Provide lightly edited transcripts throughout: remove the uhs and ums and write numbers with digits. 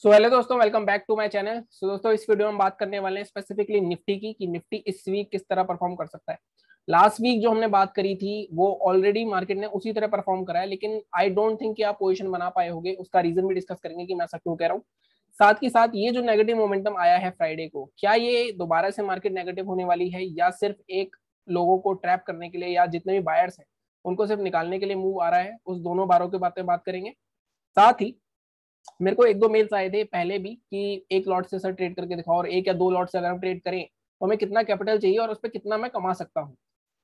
सो hello दोस्तों, welcome back to my channel. So दोस्तों, इस वीडियो में हम बात करने वाले हैं स्पेसिफिकली निफ्टी की कि निफ्टी इस वीक किस तरह परफॉर्म कर सकता है। लास्ट वीक जो हमने बात करी थी वो ऑलरेडी मार्केट ने उसी तरह परफॉर्म करा है, लेकिन आई डोंट थिंक कि आप पोजीशन बना पाए होंगे। उसका रीजन भी डिस्कस करेंगे कि मैं ऐसा क्यों कह रहा हूँ। साथ ही साथ ये जो नेगेटिव मोमेंटम आया है फ्राइडे को, क्या ये दोबारा से मार्केट नेगेटिव होने वाली है या सिर्फ एक लोगों को ट्रैप करने के लिए या जितने भी बायर्स हैं उनको सिर्फ निकालने के लिए मूव आ रहा है। उस दोनों बारों के बारे में बात करेंगे। साथ ही मेरे को एक दो मेल्स आए थे पहले भी कि एक लॉट से सर ट्रेड करके दिखाओ, और एक या दो लॉट से अगर हम ट्रेड करें तो हमें कितना कैपिटल चाहिए और उस पर कितना मैं कमा सकता हूँ।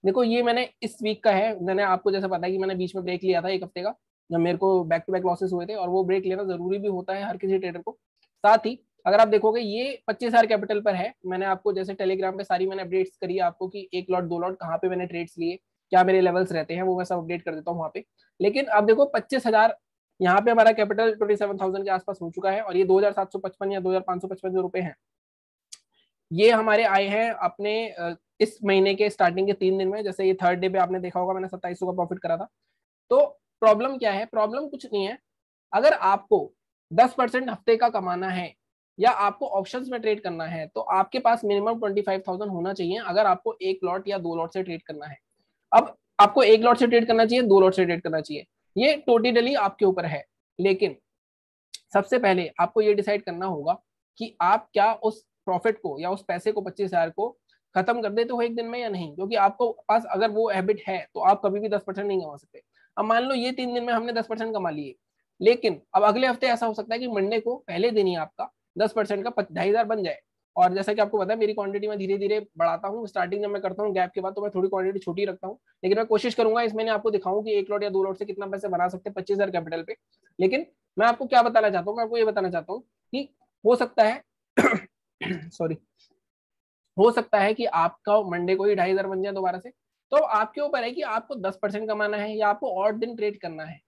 देखो, ये मैंने इस वीक का है। मैंने आपको जैसे पता है कि मैंने बीच में ब्रेक लिया था एक हफ्ते का, जब मेरे को बैक टू बैक लॉसेस हुए थे, और वो ब्रेक लेना जरूरी भी होता है हर किसी ट्रेडर को। साथ ही अगर आप देखोगे ये 25,000 कैपिटल पर है। मैंने आपको जैसे टेलीग्राम पे सारी मैंने अपडेट्स करी है आपको कि एक लॉट दो लॉट कहाँ पे मैंने ट्रेड्स लिए, क्या मेरे लेवल्स रहते हैं, वो मैं सब अपडेट कर देता हूँ वहाँ पे। लेकिन अब देखो 25,000 यहाँ पे हमारा कैपिटल 27,000 के आसपास हो चुका है, और ये 2,755 या 2,555 जो रुपए हैं ये हमारे आए हैं अपने इस महीने के स्टार्टिंग के 3 दिन में। जैसे ये थर्ड डे पे आपने देखा होगा मैंने 2700 का प्रॉफिट करा था। तो प्रॉब्लम क्या है? प्रॉब्लम कुछ नहीं है। अगर आपको 10% हफ्ते का कमाना है या आपको ऑप्शंस में ट्रेड करना है तो आपके पास मिनिमम 25,000 होना चाहिए अगर आपको एक लॉट या दो लॉट से ट्रेड करना है। अब आपको एक लॉट से ट्रेड करना चाहिए, दो लॉट से ट्रेड करना चाहिए, ये टोटली आपके ऊपर है। लेकिन सबसे पहले आपको ये डिसाइड करना होगा कि आप क्या उस प्रॉफिट को या उस पैसे को 25,000 को खत्म कर देते हो एक दिन में या नहीं। क्योंकि आपको पास अगर वो हैबिट है तो आप कभी भी 10% नहीं कमा सकते। अब मान लो ये 3 दिन में हमने 10% कमा लिए, लेकिन अब अगले हफ्ते ऐसा हो सकता है कि मंडे को पहले दिन ही आपका 10% का 2,500 बन जाए। और जैसा कि आपको पता है मेरी क्वांटिटी मैं धीरे धीरे बढ़ाता हूँ। स्टार्टिंग जब मैं करता हूँ गैप के बाद तो मैं थोड़ी क्वांटिटी छोटी रखता हूँ, लेकिन मैं कोशिश करूंगा इस महीने आपको दिखाऊं कि एक लॉट या दो लॉट से कितना पैसे बना सकते हैं 25,000 कैपिटल पे। लेकिन मैं आपको क्या बताना चाहता हूँ, मैं आपको ये बताना चाहता हूँ कि हो सकता है सॉरी, हो सकता है कि आपका मंडे को ही 2,500 बन जाए दोबारा से। तो आपके ऊपर है कि आपको 10% कमाना है या आपको और दिन ट्रेड करना है।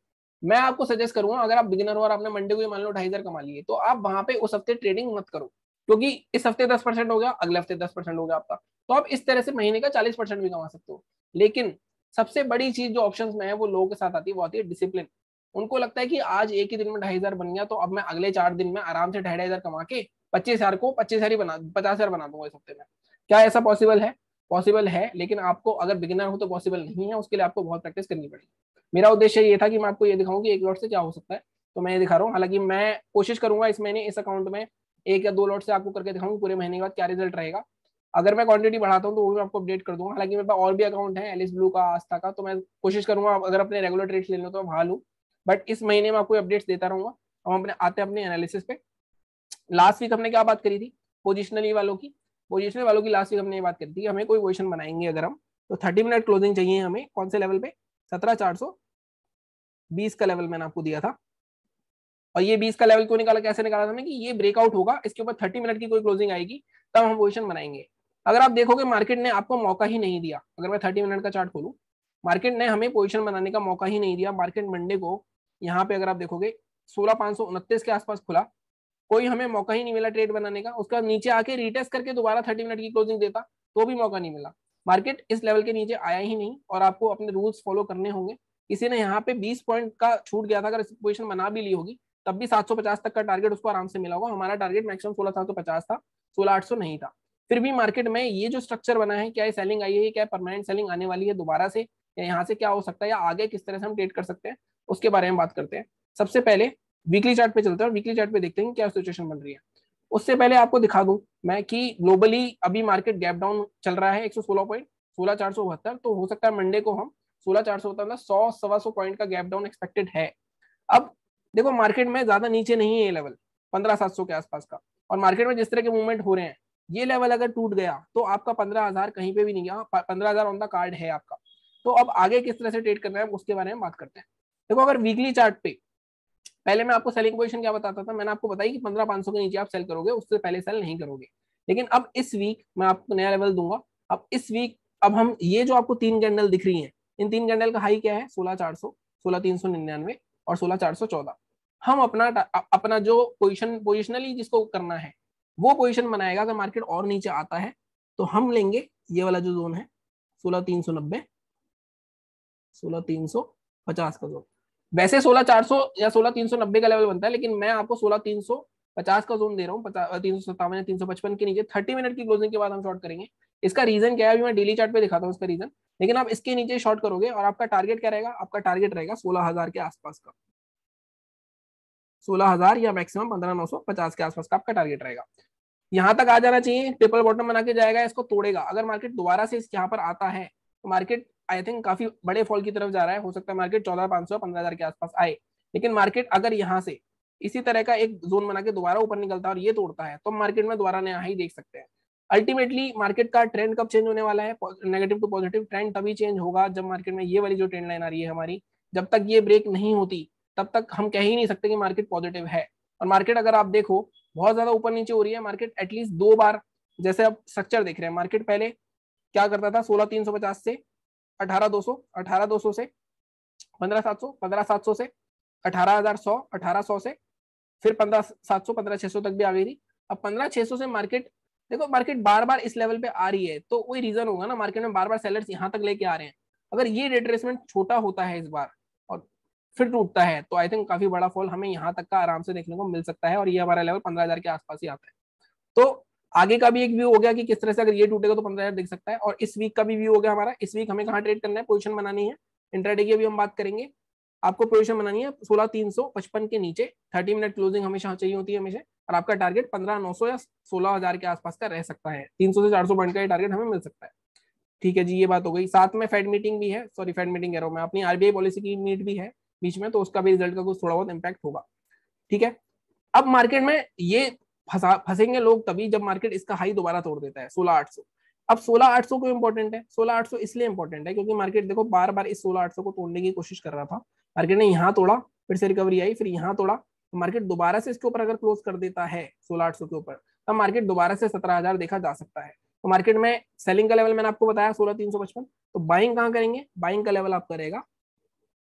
मैं आपको सजेस्ट करूंगा, अगर आप बिगिनर हो और आपने मंडे को ही मान लो 2,500 कमा लिए तो आप वहां पे उस हफ्ते ट्रेडिंग मत करो। क्योंकि इस हफ्ते 10% हो गया, अगले हफ्ते 10% हो गया आपका, तो आप इस तरह से महीने का 40% भी कमा सकते हो। लेकिन सबसे बड़ी चीज जो ऑप्शन में है वो लोगों के साथ आती है, वो आती है डिसिप्लिन। उनको लगता है कि आज एक ही दिन में 2,500 बन गया तो अब मैं अगले 4 दिन में आराम से 2,500 कमा के 25,000 को 25,000 ही बना 50,000 बना दूंगा इस हफ्ते में। क्या ऐसा पॉसिबल है? पॉसिबल है, लेकिन आपको अगर बिगिनर हो तो पॉसिबल नहीं है। उसके लिए आपको बहुत प्रैक्टिस करनी पड़ेगी। मेरा उद्देश्य ये था कि मैं आपको ये दिखाऊं कि एक लॉट से क्या हो सकता है, तो मैं ये दिखा रहा हूँ। हालांकि मैं कोशिश करूंगा इस महीने इस अकाउंट में एक या दो लॉट से आपको करके दिखाऊं पूरे महीने के बाद क्या रिजल्ट रहेगा। अगर मैं क्वांटिटी बढ़ाता हूँ तो वो भी आपको अपडेट कर दूंगा। हालांकि मेरे पास और भी अकाउंट है, एलिस ब्लू का, आस्था का, तो मैं कोशिश करूंगा अगर अपने रेगुलर ट्रेड्स ले लो तो मैं वहां लूँ। बट इस महीने में आपको अपडेट्स देता रहूंगा। हम अपने आते हैं अपने एनालिसिस पे। लास्ट वीक हमने क्या बात करी थी? पोजिशनली वालों की। पोजिशनल वालों की लास्ट वीक हमने ये बात करी थी कि हमें कोई पोजिशन बनाएंगे अगर हम, तो 30 मिनट क्लोजिंग चाहिए हमें। कौन से लेवल पे? 17,420 का लेवल मैंने आपको दिया था। और ये 20 का लेवल क्यों निकाला, कैसे निकाला था मैंने, कि ये ब्रेकआउट होगा, इसके ऊपर 30 मिनट की कोई क्लोजिंग आएगी तब हम पोजिशन बनाएंगे। अगर आप देखोगे मार्केट ने आपको मौका ही नहीं दिया। अगर मैं 30 मिनट का चार्ट खोलूं, मार्केट ने हमें पोजिशन बनाने का मौका ही नहीं दिया। मार्केट मंडे को यहाँ पे अगर आप देखोगे 16,529 के आसपास खुला, कोई हमें मौका ही नहीं मिला ट्रेड बनाने का। उसका नीचे आके रीटेस्ट करके दोबारा 30 मिनट की क्लोजिंग देता तो भी मौका नहीं मिला। मार्केट इस लेवल के नीचे आया ही नहीं, और आपको अपने रूल्स फॉलो करने होंगे। किसी ने यहाँ पे 20 पॉइंट का छूट गया था, अगर पोजिशन बना भी ली होगी तब भी 750 तक का टारगेट उसको आराम से मिला होगा। हमारा टारगेट मैक्सिमम 16,750 था, 16,800 नहीं था। फिर भी मार्केट में ये जो स्ट्रक्चर बना है, क्या ये सेलिंग आई है, क्या परमानेंट सेलिंग आने वाली है दोबारा से, या यहाँ से क्या हो सकता है, या आगे किस तरह से हम ट्रेड कर सकते हैं, उसके बारे में बात करते हैं। सबसे पहले वीकली चार्ट पे चलते हैं और वीकली चार्ट पे देखते हैं क्या सिचुएशन बन रही है। उससे पहले आपको दिखा दूं मैं कि ग्लोबली अभी मार्केट गैप डाउन चल रहा है 116 पॉइंट, 16,472। तो हो सकता है मंडे को हम 16,472 मतलब 100 सवा 100 पॉइंट का गैप डाउन एक्सपेक्टेड है। अब देखो मार्केट में ज्यादा नीचे नहीं है ये लेवल, 15,700 के आसपास का। और मार्केट में जिस तरह के मूवमेंट हो रहे हैं, ये लेवल अगर टूट गया तो आपका 15,000 कहीं पे भी नहीं गया। 15,000 ऑन द कार्ड है आपका। तो अब आगे किस तरह से ट्रेड करना है उसके बारे में बात करते हैं। देखो अगर वीकली चार्ट पे, पहले मैं आपको सेलिंग पोजीशन क्या बताता था, मैंने आपको बताया कि 15,500 के नीचे आप सेल करोगे, उससे पहले सेल नहीं करोगे। लेकिन अब इस वीक मैं आपको नया लेवल दूंगा। अब इस वीक अब हम ये जो आपको तीन कैंडल दिख रही हैं, इन तीन कैंडल का हाई क्या है? 16,400, 16,399 और 16,414। हम अपना अपना जो पोजिशनली जिसको करना है वो पोजिशन बनाएगा। अगर मार्केट और नीचे आता है तो हम लेंगे ये वाला जो जोन है 16,390, 16,350 का जोन। वैसे 16,400 या 16,390 का लेवल बनता है, लेकिन मैं आपको 16,300 50 का जोन दे रहा हूँ, 357 या 355 के नीचे 30 मिनट की क्लोजिंग के बाद हम शॉर्ट करेंगे। इसका रीजन क्या है अभी मैं डेली चार्ट पे दिखाता हूँ इसका रीजन, लेकिन आप इसके नीचे शॉर्ट करोगे और आपका टारगेट क्या रहेगा, आपका टारगेट रहेगा 16,000 के आसपास का, 16,000 या मैक्सिमम 15,950 के आसपास का आपका टारगेट रहेगा। यहां तक आ जाना चाहिए, ट्रिपल बॉटम बना के जाएगा, इसको तोड़ेगा। अगर मार्केट दोबारा से यहाँ पर आता है तो मार्केट आई थिंक काफी बड़े फॉल की तरफ जा रहा है, हो सकता है मार्केट 14,500 15,000 के आसपास आए। लेकिन मार्केट अगर यहाँ से इसी तरह का एक जोन बना के दोबारा ऊपर निकलता है और ये तोड़ता है तो मार्केट में दोबारा नया हाई देख सकते हैं। अल्टीमेटली मार्केट का ट्रेंड कब चेंज होने वाला है, नेगेटिव टू पॉजिटिव ट्रेंड तभी चेंज होगा जब मार्केट में ये वाली जो ट्रेंड लाइन आ रही है हमारी, जब तक ये ब्रेक नहीं होती तब तक हम कह ही नहीं सकते कि मार्केट पॉजिटिव है। और मार्केट अगर आप देखो बहुत ज्यादा ऊपर नीचे हो रही है, मार्केट एटलीस्ट 2 बार, जैसे आप स्ट्रक्चर देख रहे हैं, मार्केट पहले क्या करता था 16,350 से 18,200, 18,200 से 15,700, 15,700 से 18,100, 18,100 से फिर 15,700, 15,600 तक भी आ गई थी। अब 15,600 से मार्केट, देखो मार्केट बार बार इस लेवल पे आ रही है तो वही रीजन होगा ना, मार्केट में बार बार सेलर्स यहाँ तक लेके आ रहे हैं। अगर ये रिट्रेसमेंट छोटा होता है इस बार और फिर टूटता है तो आई थिंक काफी बड़ा फॉल हमें यहाँ तक का आराम से देखने को मिल सकता है, और ये हमारा लेवल 15,000 के आसपास ही आता है। तो आगे का भी एक व्यू हो गया कि किस तरह से अगर ये टूटेगा तो 15,000 दिख सकता है, और इस वीक का भी व्यू हो गया हमारा। इस वीक हमें कहाँ ट्रेड करना है, पोजीशन बनानी है, इंट्राडे की अभी हम बात करेंगे। आपको पोजीशन बनानी है 16,355 के नीचे, 30 मिनट क्लोजिंग हमेशा चाहिए होती है हमेशा, और आपका टारगेट 15,900 या 16,000 के आसपास का रह सकता है। 300 से 400 पॉइंट का टारगेट हमें मिल सकता है। ठीक है जी, ये बात हो गई। साथ में फेड मीटिंग भी है, सॉरी फेड मीटिंग कह रहा हूँ मैं, अपनी आरबीआई पॉलिसी की मीट भी है बीच में, तो उसका भी रिजल्ट का कुछ थोड़ा बहुत इंपैक्ट होगा। ठीक है, अब मार्केट में ये फंसेंगे लोग तभी जब मार्केट इसका हाई दोबारा तोड़ देता है 16,800। अब 16,800 क्यों इंपॉर्टेंट है, 16,800 इसलिए इंपॉर्टेंट है क्योंकि मार्केट देखो बार बार इस 16,800 को तोड़ने की कोशिश कर रहा था, मार्केट ने यहाँ तोड़ा, फिर से रिकवरी आई, फिर यहाँ तोड़ा, तो मार्केट दोबारा से इसके ऊपर अगर क्लोज कर देता है 16,800 के ऊपर, तब मार्केट दोबारा से 17,000 देखा जा सकता है। तो मार्केट में सेलिंग का लेवल मैंने आपको बताया 16,355, तो बाइंग कहाँ करेंगे, बाइंग का लेवल आपका रहेगा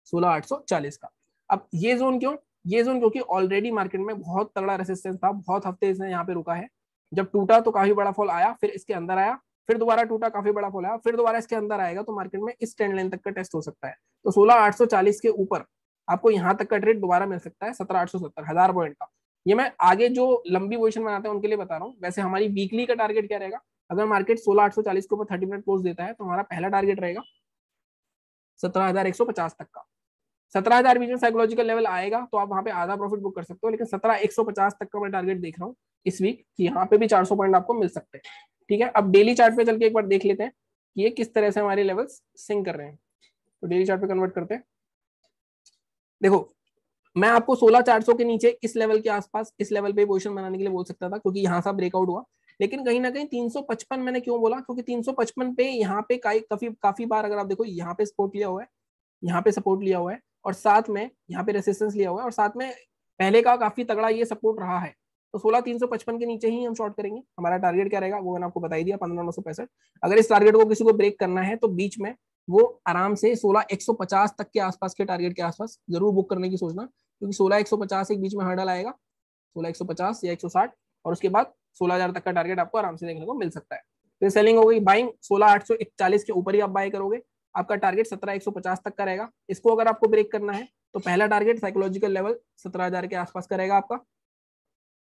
16,840 का। अब ये जोन क्यों, ये जोन क्योंकि ऑलरेडी मार्केट में बहुत तगड़ा रेसिस्टेंस था, बहुत हफ्ते इसने यहाँ पे रुका है। जब टूटा तो काफी बड़ा फॉल आया, फिर इसके अंदर आया, फिर दोबारा टूटा, काफी बड़ा फॉल आया, फिर दोबारा इसके अंदर आएगा, तो मार्केट में इस ट्रेंड लाइन तक का टेस्ट हो सकता है। तो 16,840 के ऊपर आपको यहाँ तक का ट्रेड दोबारा मिल सकता है 17,870, 1000 पॉइंट का। ये मैं आगे जो लंबी पोजिशन बनाते हैं उनके लिए बता रहा हूँ। वैसे हमारी वीकली का टारगेट क्या रहेगा, अगर मार्केट 16,840 के ऊपर 30 मिनट क्लोज देता है तो हमारा पहला टारगेट रहेगा 17,150 तक का। 17,000 बीच में साइकोलॉजिकल लेवल आएगा तो आप वहां पे आधा प्रॉफिट बुक कर सकते हो, लेकिन 17,150 तक का मैं टारगेट देख रहा हूँ इस वीक कि यहाँ पे भी 400 पॉइंट आपको मिल सकते हैं। ठीक है, अब डेली चार्ट पे चल के एक बार देख लेते हैं कि ये किस तरह से हमारे लेवल्स सिंक कर रहे हैं। तो डेली चार्ट पे कन्वर्ट करते हैं। देखो मैं आपको 16,400 के नीचे इस लेवल के आसपास इस लेवल पे पोजीशन बनाने के लिए बोल सकता था क्योंकि यहाँ से ब्रेकआउट हुआ, लेकिन कहीं ना कहीं 355 मैंने क्यों बोला, क्योंकि 355 पे यहाँ पे काफी बार अगर आप देखो यहाँ पे सपोर्ट लिया हुआ है, यहाँ पे सपोर्ट लिया हुआ है, और साथ में यहाँ पे रेसिस्टेंस लिया हुआ है, और साथ में पहले का काफी तगड़ा ये सपोर्ट रहा है। तो 16,355 के नीचे ही हम शॉर्ट करेंगे। हमारा टारगेट क्या रहेगा वो मैंने आपको बता ही दिया, 15,965। अगर इस टारगेट को किसी को ब्रेक करना है तो बीच में वो आराम से 16,150 तक के आसपास के टारगेट के आसपास जरूर बुक करने की सोचना, क्योंकि 16,150 एक बीच में हर्डल आएगा, 16,150 या 160, और उसके बाद 16,000 तक का टारगेट आपको आराम से देखने को मिल सकता है। फिर सेलिंग हो गई, बाइंग 16,841 के ऊपर ही आप बाय करोगे, आपका टारगेट 17,150 तक का रहेगा। इसको अगर आपको ब्रेक करना है तो पहला टारगेट साइकोलॉजिकल लेवल 17,000 के आसपास का रहेगा आपका,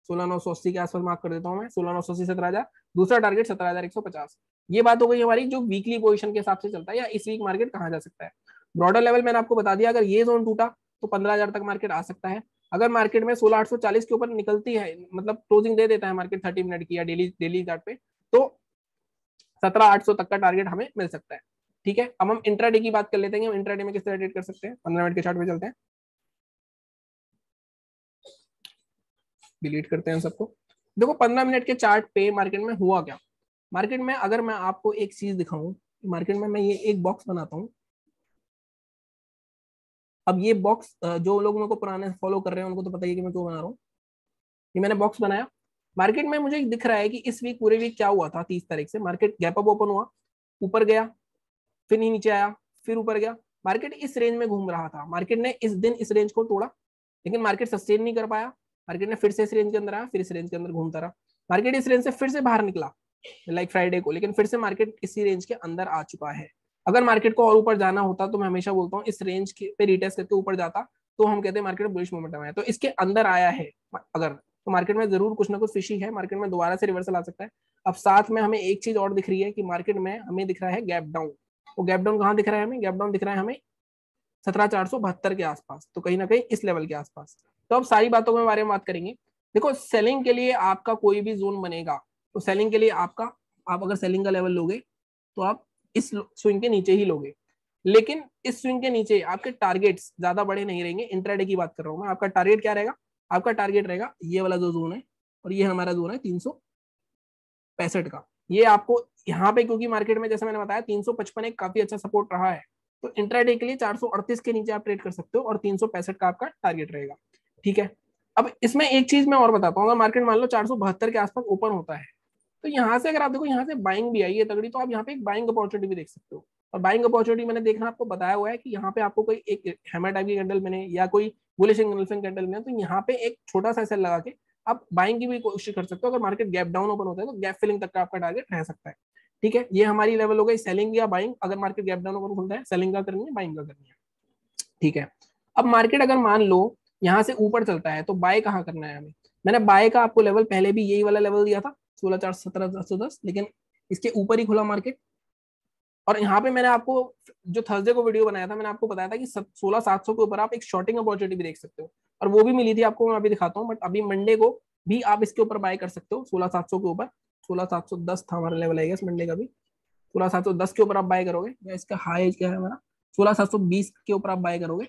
16,980 के आसपास मार्क कर देता हूं मैं, 16,980 17,000। दूसरा टारगेट 17,150। ये बात हो गई हमारी जो वीकली पोजीशन के हिसाब से चलता है या इस वीक मार्केट कहाँ जा सकता है। ब्रॉडर लेवल मैंने आपको बता दिया, अगर ये जोन टूटा तो 15,000 तक मार्केट आ सकता है। अगर मार्केट में 16,840 के ऊपर निकलती है, मतलब क्लोजिंग दे देता है मार्केट 30 मिनट की या डेली चार्ट पे, तो 17,800 तक का टारगेट हमें मिल सकता है। ठीक है, अब हम इंट्राडे की बात कर लेते हैं, हम इंट्राडे में किस तरह ट्रेड कर सकते हैं। 15 मिनट के चार्ट पे चलते हैं, डिलीट करते हैं सबको। देखो 15 मिनट के चार्ट पे मार्केट में हुआ क्या, मार्केट में अगर मैं आपको एक चीज दिखाऊं, मार्केट में मैं ये एक बॉक्स बनाता हूं। अब ये बॉक्स जो लोग मेरे को पुराने फॉलो कर रहे हैं उनको तो पता ही है कि मैं क्यों बना रहा हूँ। ये मैंने बॉक्स बनाया, मार्केट में मुझे दिख रहा है कि इस वीक पूरे वीक क्या हुआ था। 30 तारीख से मार्केट गैप अप ओपन हुआ, ऊपर गया, फिर नीचे आया, फिर ऊपर गया, मार्केट इस रेंज में घूम रहा था। मार्केट ने इस दिन इस रेंज को तोड़ा, लेकिन मार्केट सस्टेन नहीं कर पाया। मार्केट ने फिर से इस रेंज के अंदर आया, फिर इस रेंज के अंदर घूमता रहा। मार्केट इस रेंज से फिर से बाहर निकला लाइक फ्राइडे को, लेकिन फिर से मार्केट इसी रेंज के अंदर आ चुका है। अगर मार्केट को और ऊपर जाना होता तो मैं हमेशा बोलता हूँ इस रेंज पे रिटेस्ट करके ऊपर जाता तो हम कहते हैं मार्केट बुलिश मोमेंटम है, तो इसके अंदर आया है। अगर तो मार्केट में जरूर कुछ ना कुछ फिशी है, मार्केट में दोबारा से रिवर्सल आ सकता है। अब साथ में हमें एक चीज और दिख रही है कि मार्केट में हमें दिख रहा है गैप डाउन। तो गैप डाउन कहाँ दिख रहा है हमें? गैप डाउन दिख रहा है हमें 17,472 के आसपास, तो कहीं ना कहीं इस लेवल के आसपास। तो अब सारी बातों के बारे में बात करेंगे। देखो सेलिंग के लिए आपका कोई भी जोन बनेगा, तो सेलिंग के लिए आपका, आप अगर सेलिंग का लेवल लोगे तो आप इस स्विंग के नीचे ही लोगे, लेकिन इस स्विंग के नीचे आपके टारगेट्स ज्यादा बड़े नहीं रहेंगे। इंट्राडे की बात कर रहा हूं मैं। आपका टारगेट क्या रहेगा? आपका टारगेट रहेगा ये वाला जो जोन है, और ये हमारा जोन है 365 का। ये आपको यहाँ पे, क्योंकि मार्केट में जैसे मैंने बताया 355 एक काफी अच्छा सपोर्ट रहा है, तो इंट्राडे के लिए 438 के नीचे आप ट्रेड कर सकते हो और 365 का आपका टारगेट रहेगा। ठीक है, अब इसमें एक चीज मैं और बताता हूँ। अगर मार्केट मान लो 472 के आसपास ओपन होता है, तो यहाँ से अगर आप देखो यहाँ से बाइंग भी आई है तगड़ी, तो आप यहाँ पे एक बाइंग अपॉर्चुनिटी भी देख सकते हो। और बाइंग अपॉर्चुनिटी मैंने देखना आपको बताया हुआ है कि यहाँ पे आपको कोई एक हैमर टाइप की कैंडल मिले या कोई बुलिश एंगल्फिंग कैंडल मिले, तो यहाँ पे एक छोटा सा सेल लगा के आप बाइंग की भी कोशिश कर सकते हो। अगर मार्केट गैप डाउन ओपन होता है तो गैप फिलिंग तक का आपका टारगेट रह सकता है। ठीक है, ये हमारी लेवल हो गई सेलिंग या बाइंग। अगर मार्केट गैप डाउन ओपन खुलता है, सेलिंग का करनी है, बाइंग का करनी है। ठीक है, अब मार्केट अगर मान लो यहाँ से ऊपर चलता है तो बाय कहाँ करना है हमें? मैंने बाय का आपको लेवल पहले भी यही वाला लेवल दिया था 16,417,10, लेकिन इसके ऊपर ही खुला मार्केट। और यहाँ पे मैंने आपको जो थर्सडे को वीडियो बनाया था, मैंने आपको बताया था कि 16,700 के ऊपर आप एक शॉर्टिंग अपॉर्चुनिटी भी देख सकते हो, और वो भी मिली थी आपको, मैं अभी दिखाता हूँ। बट अभी मंडे को भी आप इसके ऊपर बाय कर सकते हो 16,700 के ऊपर। 16,710 था हमारा लेवल है मंडे का भी। 16,710 के ऊपर आप बाय करोगे, या इसका हाई क्या है हमारा 16,720 के ऊपर आप बाय करोगे।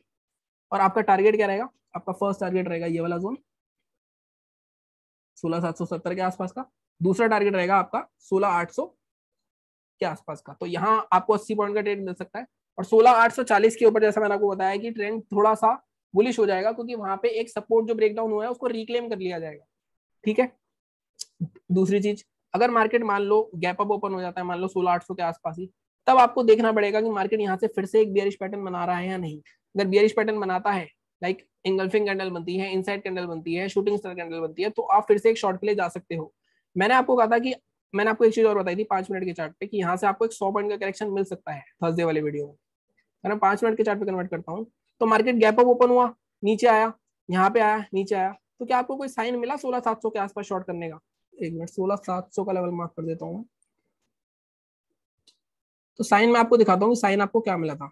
और आपका टारगेट क्या रहेगा? आपका फर्स्ट टारगेट रहेगा ये वाला जोन 16,770 के आसपास का। दूसरा टारगेट रहेगा आपका 16,800 के आसपास का। तो यहाँ आपको 80 पॉइंट का ट्रेड मिल सकता है। और 16,840 के ऊपर जैसा मैंने आपको बताया कि ट्रेंड थोड़ा सा बुलिश हो जाएगा, क्योंकि वहां पे एक सपोर्ट जो ब्रेकडाउन हुआ है उसको रिक्लेम कर लिया जाएगा। ठीक है, दूसरी चीज, अगर मार्केट मान लो गैप अप ओपन हो जाता है मान लो 16,800 के आसपास ही, तब आपको देखना पड़ेगा कि मार्केट यहाँ से फिर से एक बियरिश पैटर्न बना रहा है या नहीं। अगर बियरिश पैटर्न बनाता है, लाइक इंगल्फिंग कैंडल बनती है, इनसाइड कैंडल बनती है, शूटिंग स्टार कैंडल बनती है, तो आप फिर से एक शॉर्ट के लिए जा सकते हो। मैंने आपको कहा था कि, मैंने आपको एक चीज और बताई थी 5 मिनट के चार्ट पे, कि यहाँ से आपको एक 100 पॉइंट का करेक्शन मिल सकता है थर्सडे वाले वीडियो में। मैं 5 मिनट के चार्ट पे कन्वर्ट करता हूँ। तो मार्केट गैप अप ओपन हुआ, नीचे आया, यहाँ पे आया, नीचे आया, तो क्या आपको कोई साइन मिला 16,700 के आसपास शॉर्ट करने का? एक मिनट, 16,700 का लेवल मार्क कर देता हूँ। तो साइन मैं आपको दिखाता हूँ कि साइन आपको क्या मिला था।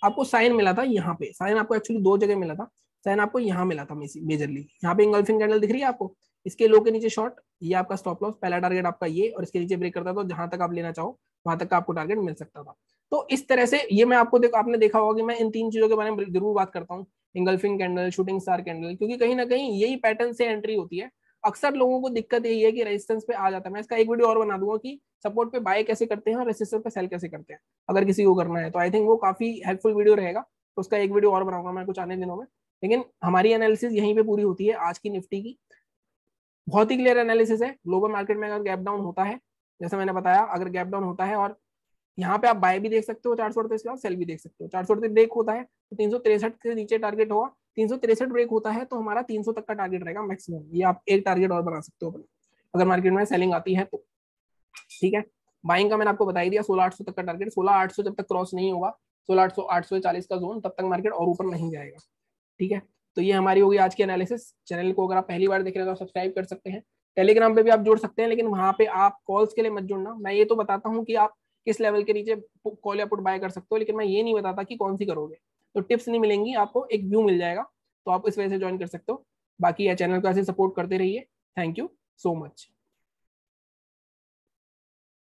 आपको साइन मिला था यहाँ पे, साइन आपको एक्चुअली दो जगह मिला था। साइन आपको यहाँ मिला था मेजरली, यहाँ पे इंगल्फिंग कैंडल दिख रही है आपको, इसके लो के नीचे शॉर्ट, ये आपका स्टॉप लॉस, पहला टारगेट आपका ये, और इसके नीचे ब्रेक करता था तो जहां तक आप लेना चाहो वहां तक का आपको टारगेट मिल सकता था। तो इस तरह से ये मैं आपको आपने देखा होगा कि मैं इन तीन चीजों के बारे में जरूर बात करता हूँ, engulfing candle, shooting star candle, क्योंकि कहीं ना कहीं यही पैटर्न से एंट्री होती है। अक्सर लोगों को दिक्कत यही है कि रेजिस्टेंस पे आ जाता है। मैं इसका एक वीडियो और बना दूंगा कि सपोर्ट पे बाय कैसे करते हैं और रेजिस्टेंस पे सेल कैसे करते हैं, अगर किसी को करना है तो आई थिंक वो काफी हेल्पफुल वीडियो रहेगा। तो उसका एक वीडियो और बनाऊंगा मैं कुछ आने दिनों में। लेकिन हमारी एनालिसिस यहीं पे पूरी होती है आज की निफ्टी की। बहुत ही क्लियर एनालिसिस है। ग्लोबल मार्केट में अगर गैप डाउन होता है, जैसे मैंने बताया, अगर गैप डाउन होता है और यहाँ पे आप बाय भी देख सकते हो 438 के बाद, सेल भी देख सकते हो। 438 ब्रेक होता है तो 363 के नीचे टारगेट होगा, 363 ब्रेक होता है तो हमारा 300 तक का टारगेट रहेगा मैक्सिमम। ये आप एक टारगेट और बना सकते हो अपना, अगर मार्केट में सेलिंग आती है तो। ठीक है, बाइंग का मैंने आपको बता ही दिया 16,800 तक का टारगेट। 16,800 जब तक क्रॉस नहीं होगा, 16,800 840 का जोन, तब तक मार्केट और ऊपर नहीं जाएगा। ठीक है, तो ये हमारी होगी आज की एनालिसिस। चैनल को अगर आप पहली बार देख रहे हो तो सब्सक्राइब कर सकते हैं। टेलीग्राम पे भी आप जुड़ सकते हैं, लेकिन वहां पे आप कॉल्स के लिए मत जुड़ना। मैं ये तो बताता हूँ कि आप किस लेवल के नीचे कॉल या पुट बाय कर सकते हो, लेकिन मैं ये नहीं बताता कि कौन सी करोगे। तो टिप्स नहीं मिलेंगी आपको, एक व्यू मिल जाएगा, तो आप इस वजह से ज्वाइन कर सकते हो। बाकी ये चैनल को ऐसे सपोर्ट करते रहिए। Thank you so much.